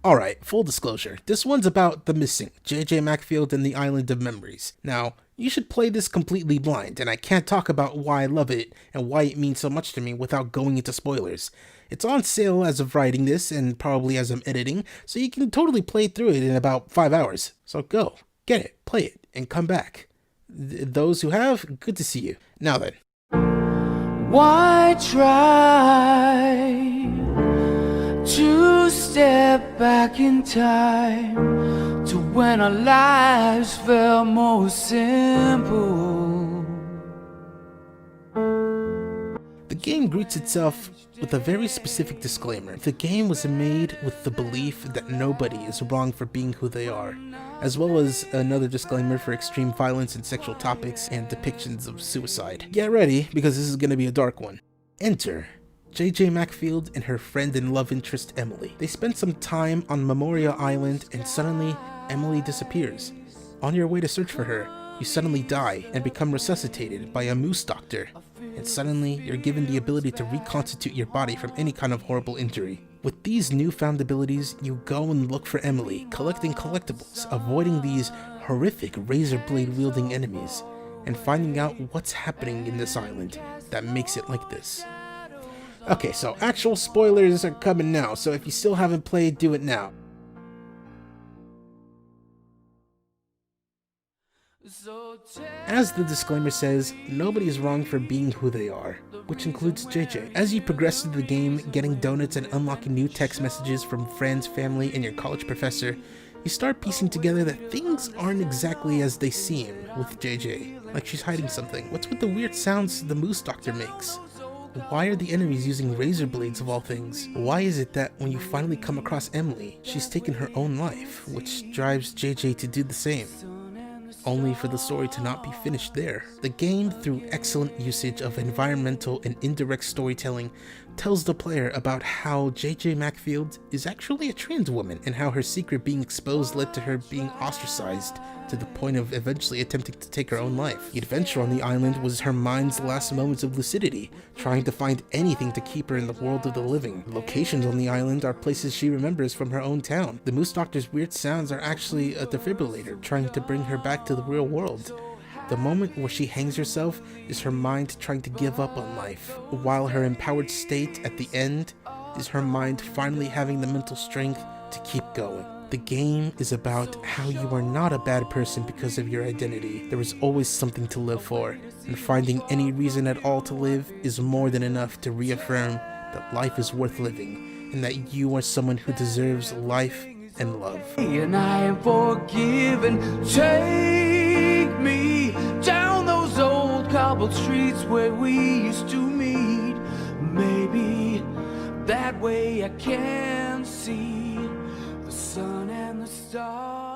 Alright, full disclosure, this one's about the missing, JJ Macfield and the Island of Memories. Now, you should play this completely blind, and I can't talk about why I love it and why it means so much to me without going into spoilers. It's on sale as of writing this, and probably as I'm editing, so you can totally play through it in about 5 hours. So go, get it, play it, and come back. Those who have, good to see you. Now then. Why try to step back in time to when our lives felt more simple? The game greets itself with a very specific disclaimer. The game was made with the belief that nobody is wrong for being who they are, as well as another disclaimer for extreme violence and sexual topics and depictions of suicide. Get ready, because this is going to be a dark one. Enter JJ Macfield and her friend and love interest Emily. They spend some time on Memoria Island and suddenly Emily disappears. On your way to search for her, you suddenly die and become resuscitated by a moose doctor, and suddenly you're given the ability to reconstitute your body from any kind of horrible injury. With these newfound abilities, you go and look for Emily, collecting collectibles, avoiding these horrific razor blade wielding enemies, and finding out what's happening in this island that makes it like this. Okay, so actual spoilers are coming now, so if you still haven't played, do it now. As the disclaimer says, nobody is wrong for being who they are, which includes JJ. As you progress through the game, getting donuts and unlocking new text messages from friends, family, and your college professor, you start piecing together that things aren't exactly as they seem with JJ, like she's hiding something. What's with the weird sounds the moose doctor makes? Why are the enemies using razor blades of all things? Why is it that when you finally come across Emily, she's taken her own life, which drives JJ to do the same? Only for the story to not be finished there. The game, through excellent usage of environmental and indirect storytelling, tells the player about how JJ Macfield is actually a trans woman and how her secret being exposed led to her being ostracized to the point of eventually attempting to take her own life. The adventure on the island was her mind's last moments of lucidity, trying to find anything to keep her in the world of the living. The locations on the island are places she remembers from her own town. The moose doctor's weird sounds are actually a defibrillator trying to bring her back to the real world. The moment where she hangs herself is her mind trying to give up on life, while her empowered state at the end is her mind finally having the mental strength to keep going. The game is about how you are not a bad person because of your identity. There is always something to live for, and finding any reason at all to live is more than enough to reaffirm that life is worth living, and that you are someone who deserves life and love. And I am forgiven. Take me down those old cobbled streets where we used to meet. Maybe that way I can see the sun and the stars.